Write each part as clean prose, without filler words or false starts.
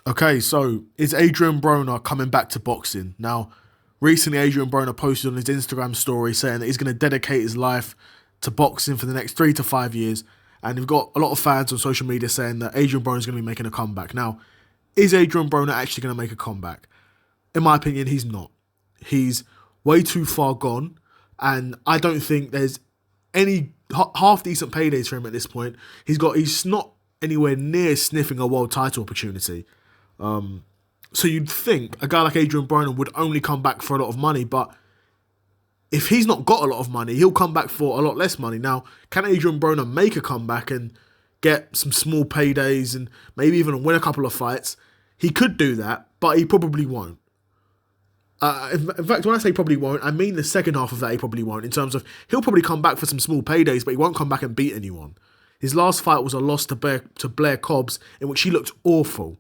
Okay, so is Adrien Broner coming back to boxing? Now, recently Adrien Broner posted on his Instagram story saying that he's going to dedicate his life to boxing for the next 3 to 5 years. And we've got a lot of fans on social media saying that Adrien Broner is going to be making a comeback. Now, is Adrien Broner actually going to make a comeback? In my opinion, he's not. He's way too far gone. And I don't think there's any half decent paydays for him at this point. He's not anywhere near sniffing a world title opportunity. So you'd think a guy like Adrien Broner would only come back for a lot of money, but if he's not got a lot of money, he'll come back for a lot less money. Now, can Adrien Broner make a comeback and get some small paydays and maybe even win a couple of fights? He could do that, but he probably won't. In fact, when I say probably won't, I mean the second half of that he probably won't, in terms of he'll probably come back for some small paydays, but he won't come back and beat anyone. His last fight was a loss to Blair Cobbs, in which he looked awful.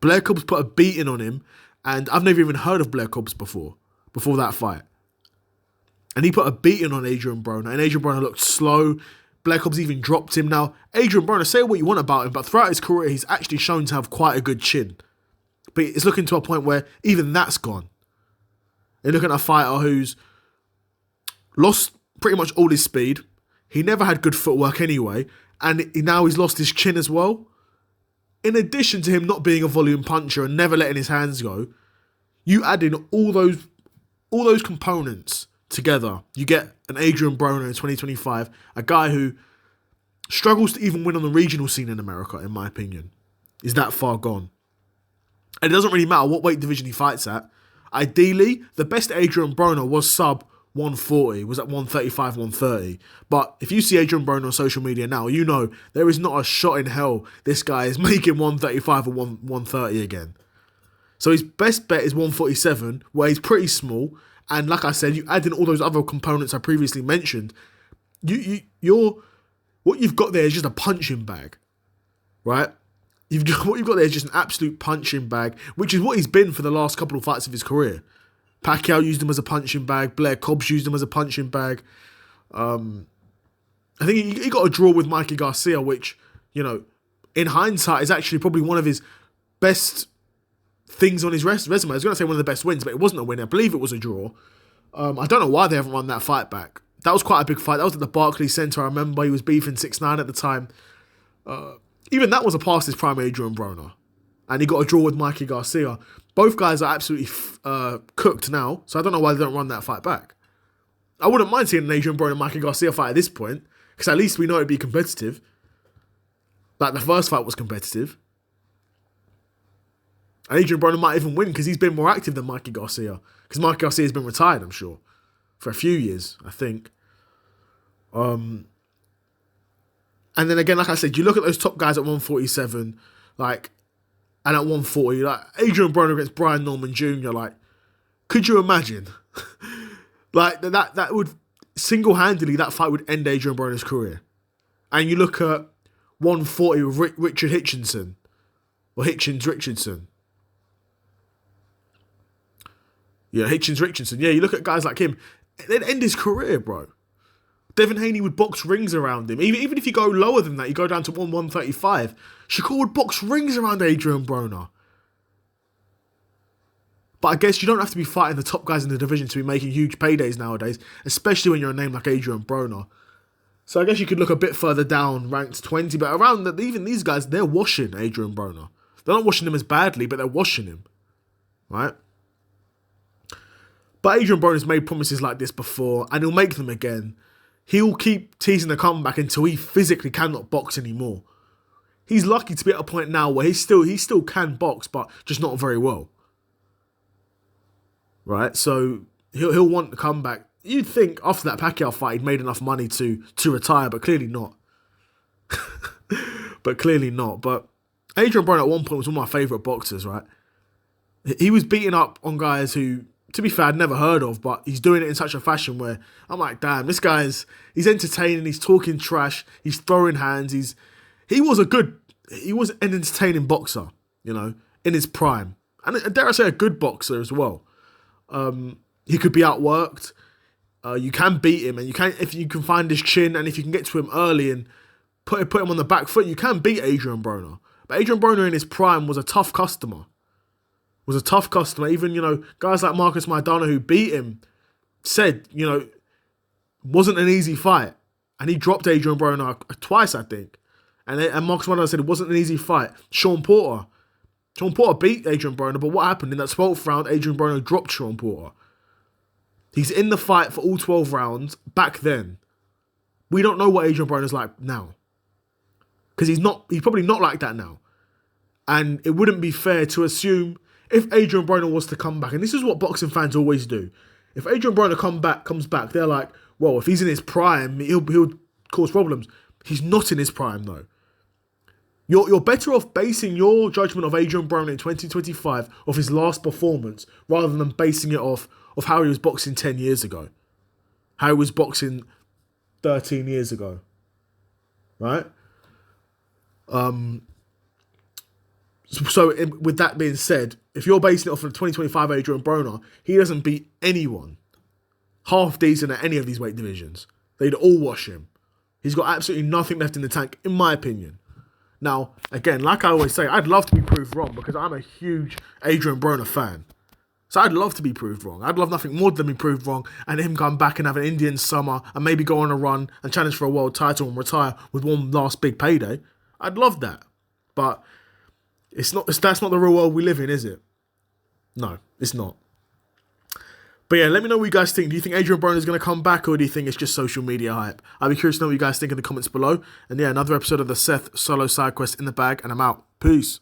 Blair Cobbs put a beating on him, and I've never even heard of Blair Cobbs before that fight. And he put a beating on Adrien Broner, and Adrien Broner looked slow. Blair Cobbs even dropped him. Now, Adrien Broner, say what you want about him, but throughout his career, he's actually shown to have quite a good chin. But it's looking to a point where even that's gone. They're looking at a fighter who's lost pretty much all his speed. He never had good footwork anyway, and now he's lost his chin as well. In addition to him not being a volume puncher and never letting his hands go, you add in all those components together, you get an Adrien Broner in 2025, a guy who struggles to even win on the regional scene in America, in my opinion. He's that far gone. And it doesn't really matter what weight division he fights at. Ideally, the best Adrien Broner was sub 140, was at 135, 130. But if you see Adrien Broner on social media now, you know there is not a shot in hell this guy is making 135 or 130 again. So his best bet is 147, where he's pretty small. And like I said, you add in all those other components I previously mentioned, what you've got there is just a punching bag, right? What you've got there is just an absolute punching bag, which is what he's been for the last couple of fights of his career. Pacquiao used him as a punching bag. Blair Cobbs used him as a punching bag. I think he got a draw with Mikey Garcia, which, in hindsight, is actually probably one of his best things on his resume. I was going to say one of the best wins, but it wasn't a win. I believe it was a draw. I don't know why they haven't run that fight back. That was quite a big fight. That was at the Barclays Centre. I remember he was beefing 6ix9ine at the time. Even that was a past his prime Adrien Broner. And he got a draw with Mikey Garcia. Both guys are absolutely cooked now, so I don't know why they don't run that fight back. I wouldn't mind seeing an Adrien Broner and Mikey Garcia fight at this point, because at least we know it'd be competitive. Like, the first fight was competitive. And Adrien Broner might even win because he's been more active than Mikey Garcia. Because Mikey Garcia's been retired, I'm sure, for a few years, I think. And then again, like I said, you look at those top guys at 147, and at 140, Adrien Broner against Brian Norman Jr., could you imagine? That would, single-handedly, that fight would end Adrien Broner's career. And you look at 140 with Richard Hitchinson, or Hitchens-Richardson. Yeah, Hitchens-Richardson. Yeah, you look at guys like him, they'd end his career, bro. Devin Haney would box rings around him. Even if you go lower than that, you go down to 135. Shakur would box rings around Adrien Broner. But I guess you don't have to be fighting the top guys in the division to be making huge paydays nowadays, especially when you're a name like Adrien Broner. So I guess you could look a bit further down, ranked 20, but around that, even these guys, they're washing Adrien Broner. They're not washing him as badly, but they're washing him. Right? But Adrien Broner's made promises like this before, and he'll make them again. He'll keep teasing the comeback until he physically cannot box anymore. He's lucky to be at a point now where he still can box, but just not very well. Right? So he'll want to come back. You'd think after that Pacquiao fight he'd made enough money to retire, but clearly not. But Adrien Broner at one point was one of my favourite boxers, right? He was beating up on guys who, to be fair, I'd never heard of, but he's doing it in such a fashion where I'm like, damn, this guy's, he's entertaining, he's talking trash, he's throwing hands, he was an entertaining boxer, in his prime. And dare I say, a good boxer as well. He could be outworked. You can beat him, and if you can find his chin, and if you can get to him early and put him on the back foot, you can beat Adrien Broner. But Adrien Broner in his prime was a tough customer. Even, guys like Marcus Maidana who beat him said, wasn't an easy fight. And he dropped Adrien Broner twice, I think. And Marcus Maidana said it wasn't an easy fight. Sean Porter beat Adrien Broner, but what happened? In that 12th round, Adrien Broner dropped Sean Porter. He's in the fight for all 12 rounds back then. We don't know what Adrien Broner's like now. Because he's probably not like that now. And it wouldn't be fair to assume if Adrien Broner was to come back, and this is what boxing fans always do. If Adrien Broner comes back, they're like, well, if he's in his prime, he'll cause problems. He's not in his prime, though. You're better off basing your judgment of Adrien Broner in 2025 off his last performance rather than basing it off of how he was boxing 10 years ago. How he was boxing 13 years ago. Right? So with that being said, if you're basing it off of the 2025 Adrien Broner, he doesn't beat anyone half decent at any of these weight divisions. They'd all wash him. He's got absolutely nothing left in the tank, in my opinion. Now, again, like I always say, I'd love to be proved wrong because I'm a huge Adrien Broner fan. So I'd love to be proved wrong. I'd love nothing more than be proved wrong and him come back and have an Indian summer and maybe go on a run and challenge for a world title and retire with one last big payday. I'd love that. But that's not the real world we live in, is it? No, it's not. But yeah, let me know what you guys think. Do you think Adrien Broner is going to come back, or do you think it's just social media hype? I'd be curious to know what you guys think in the comments below. And yeah, another episode of the Seth Solo Side Quest in the bag, and I'm out. Peace.